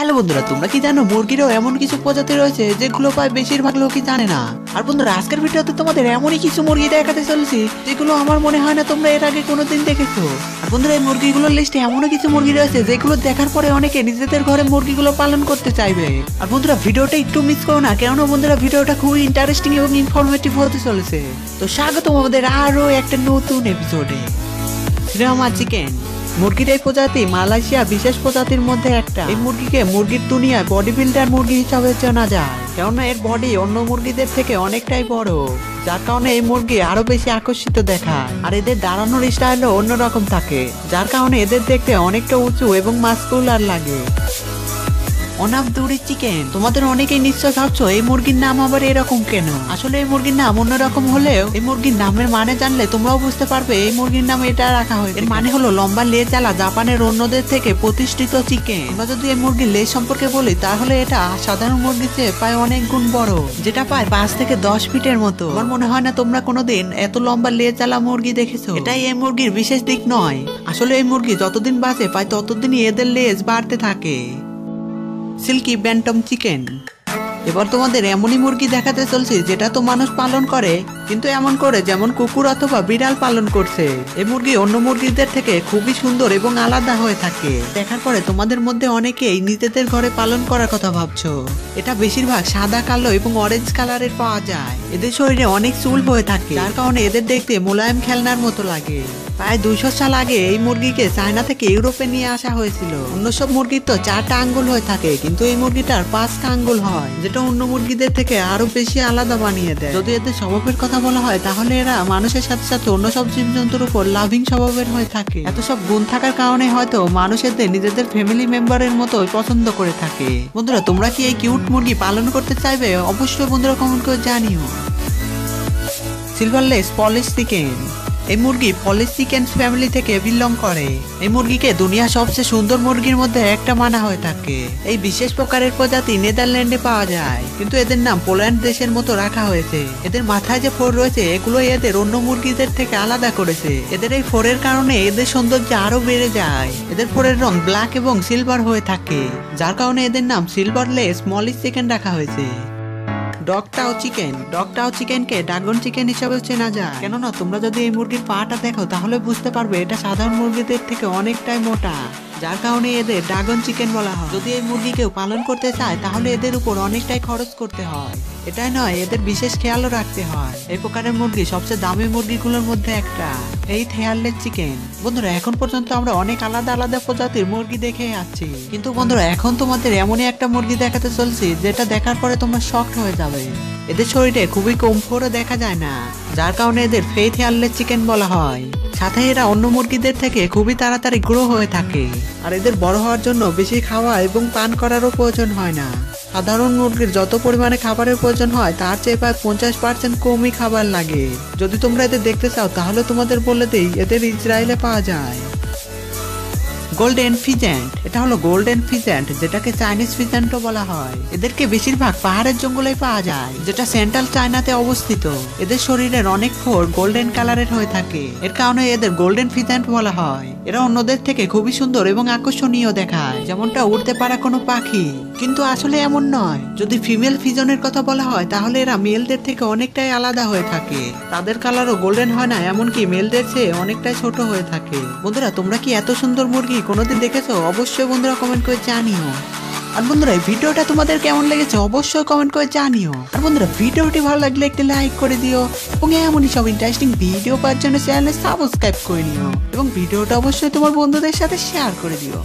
Hello বন্ধুরা, তোমরা কি জানো মুরগিরও এমন কিছু প্রজাতি রয়েছে যেগুলো প্রায় বেশিরভাগ লোকই জানে না। আর বন্ধুরা, আজকের ভিডিওতে তোমাদের এমনই কিছু মুরগি দেখাতে চলেছি যেগুলো আমার মনে হয় না তোমরা এর আগে কোনোদিন দেখেছো। আর বন্ধুরা, এই মুরগিগুলোর লিস্টে এমনও কিছু মুরগি রয়েছে যেগুলো দেখার পরে অনেকে নিজেদের ঘরে মুরগিগুলো পালন করতে চাইবে। আর বন্ধুরা, ভিডিওটা একটু মিস করো না, কেননা বন্ধুরা ভিডিওটা খুবই ইন্টারেস্টিং এবং ইনফরমেটিভ হতে চলেছে। তো স্বাগতম আমাদের আরো একটা নতুন এপিসোডে। চিকেন মুরগির এই প্রজাতি মালয়েশিয়া বিশেষ প্রজাতির মধ্যে একটা। এই মুরগিকে মুরগির দুনিয়ায় বডি বিল্ডার মুরগি হিসাবে চেনা যায়, কেননা এর বডি অন্য মুরগিদের থেকে অনেকটাই বড়, যার কারণে এই মুরগি আরো বেশি আকর্ষিত দেখায়। আর এদের দাঁড়ানোর স্টাইলও অন্যরকম থাকে, যার কারণে এদের দেখতে অনেকটা উঁচু এবং মাস্কুলার লাগে। চিকেন, তোমাদের অনেকেই নিশ্চয় ভাবছো এই মুরগির নাম আবার এরকম কেন। আসলে এই মুরগির নাম অন্যরকম হলেও এই মুরগির নামের মানে জানলে তোমরাও বুঝতে পারবে এই মুরগির নাম এটা রাখা হয়েছে। এর মানে হলো লম্বা লেজালা জাপানের অন্যদের থেকে প্রতিষ্ঠিত চিকেন। আমরা যদি এই মুরগির লেজ সম্পর্কে বলি তাহলে এটা সাধারণ মুরগির চেয়ে প্রায় অনেক গুণ বড়, যেটা প্রায় 5 থেকে 10 ফিটের মতো। আমার মনে হয় না তোমরা কোনোদিন এত লম্বা লেজালা মুরগি দেখেছো। এটাই এই মুরগির বিশেষ দিক নয়, আসলে এই মুরগি যতদিন বাঁচে প্রায় ততদিনই এদের লেজ বাড়তে থাকে। সিল্কি ব্যান্টাম চিকেন, এবার তোমাদের এমনই মুরগি দেখাতে চলছে যেটা তো মানুষ পালন করে, কিন্তু এমন করে যেমন কুকুর অথবা বিড়াল পালন করছে। এই মুরগি অন্য মুরগিদের থেকে খুবই সুন্দর এবং আলাদা হয়ে থাকে। দেখার পরে তোমাদের মধ্যে অনেকেই নিজেদের ঘরে পালন করার কথা ভাবছো। এটা বেশিরভাগ সাদা, কালো এবং অরেঞ্জ কালারের পাওয়া যায়। এদের শরীরে অনেক চুল হয়ে থাকে, যার কারণে এদের দেখতে মোলায়েম খেলনার মতো লাগে। প্রায় 200 সাল আগে এই মুরগিকে চায়না থেকে ইউরোপে নিয়ে আসা হয়েছিল। অন্য সব মুরগির তো 4টা আঙ্গুল হয়ে থাকে, কিন্তু এই মুরগিটার 5টা আঙ্গুল হয়, যেটা অন্য মুরগিদের থেকে আরো বেশি আলাদা বানিয়ে দেয়। যদি এদের স্বভাবের কথা বলা হয় তাহলে এরা মানুষের সাথে সাথে অন্য সব জীবজন্তুর উপর লাভিং স্বভাবের হয়ে থাকে। এত সব গুণ থাকার কারণে হয়তো মানুষ এদের নিজেদের ফ্যামিলি মেম্বারের মতো পছন্দ করে থাকে। বন্ধুরা, তোমরা কি এই কিউট মুরগি পালন করতে চাইবে? অবশ্যই বন্ধুরা কমেন্ট করে জানিও। সিলভারলেস পলিশ চিকেন, এই মুরগি পলিশ চিকেন ফ্যামিলি থেকে বিলং করে। এই মুরগিকে দুনিয়ার সবচেয়ে সুন্দর মুরগির মধ্যে একটা মানা হয়ে থাকে। এই বিশেষ প্রকারের প্রজাতি নেদারল্যান্ডে পাওয়া যায়, কিন্তু এদের নাম পোল্যান্ড দেশের মতো রাখা হয়েছে। এদের মাথায় যে ফোর রয়েছে এগুলো এদের অন্য মুরগিদের থেকে আলাদা করেছে। এদের এই ফোরের কারণে এদের সৌন্দর্য আরো বেড়ে যায়। এদের ফোরের রং ব্ল্যাক এবং সিলভার হয়ে থাকে, যার কারণে এদের নাম সিলভারলেস মলিশ চিকেন রাখা হয়েছে। ডগটাও চিকেনকে ড্রাগন চিকেন হিসাবে চেনা যায়, কেননা তোমরা যদি এই মুরগির পাটা দেখো তাহলে বুঝতে পারবে এটা সাধারণ মুরগিদের থেকে অনেকটাই মোটা, যার কারণে এদের ড্রাগন চিকেন বলা হয়। যদি এই মুরগি কেউ পালন করতে চায় তাহলে এদের উপর অনেকটাই খরচ করতে হয়। এটাই নয়, এদের বিশেষ খেয়ালও রাখতে হয়। এই প্রকারের মুরগি সবচেয়ে দামি মুরগিগুলোর মধ্যে একটা, এই ফেয়ারলেস চিকেন। বন্ধুরা, এখন পর্যন্ত আমরা অনেক আলাদা আলাদা প্রজাতির মুরগি দেখে যাচ্ছি, কিন্তু বন্ধুরা এখন তোমাদের এমনই একটা মুরগি দেখাতে চলছি যেটা দেখার পরে তোমরা শকড হয়ে যাবে। এদের শরীরে খুবই কম ফোরও দেখা যায় না, যার কারণে এদের ফেয়ারলেস চিকেন বলা হয়। সাথে এরা অন্য মুরগিদের থেকে খুবই তাড়াতাড়ি গ্রো হয়ে থাকে, আর এদের বড় হওয়ার জন্য বেশি খাওয়া এবং পান করারও প্রয়োজন হয় না। সাধারণ মুরগির যত পরিমাণে খাবারের প্রয়োজন হয় তার চেয়ে প্রায় 50% কমই খাবার লাগে। যদি তোমরা এদের দেখতে চাও তাহলে তোমাদের বলে দেই এদের ইসরায়েলে পাওয়া যায়। গোল্ডেন ফিজেন্ট, এটা হলো গোল্ডেন ফিজেন্ট, যেটাকে চাইনিজ ফিজেন্টও বলা হয়। এদেরকে বেশিরভাগ পাহাড়ের জঙ্গলে পাওয়া যায়, যেটা সেন্ট্রাল চায়নাতে অবস্থিত। এদের শরীরের অনেক ফোর গোল্ডেন কালারের হয়ে থাকে, এর কারণে এদের গোল্ডেন ফিজেন্ট বলা হয়। এরা অন্যদের থেকে খুবই সুন্দর এবং আকর্ষণীয় দেখায়, যেমনটা উড়তে পারা কোনো পাখি, কিন্তু আসলে এমন নয়। যদি ফিমেল ফিজনের কথা বলা হয় তাহলে এরা মেলদের থেকে অনেকটাই আলাদা হয়ে থাকে। তাদের কালারও গোল্ডেন হয় না, এমনকি মেলদের চেয়ে অনেকটাই ছোট হয়ে থাকে। বন্ধুরা, তোমরা কি এত সুন্দর মুরগি কোনোদিন দেখেছো? অবশ্যই বন্ধুরা কমেন্ট করে জানিও। আর বন্ধুরা, এই ভিডিওটা তোমাদের কেমন লেগেছে অবশ্যই কমেন্ট করে জানিও। আর বন্ধুরা, ভিডিওটি ভালো লাগলে একটি লাইক করে দিও, এবং এমনই সব ইন্টারেস্টিং ভিডিও পাওয়ার জন্য চ্যানেলে সাবস্ক্রাইব করে নিও, এবং ভিডিওটা অবশ্যই তোমার বন্ধুদের সাথে শেয়ার করে দিও।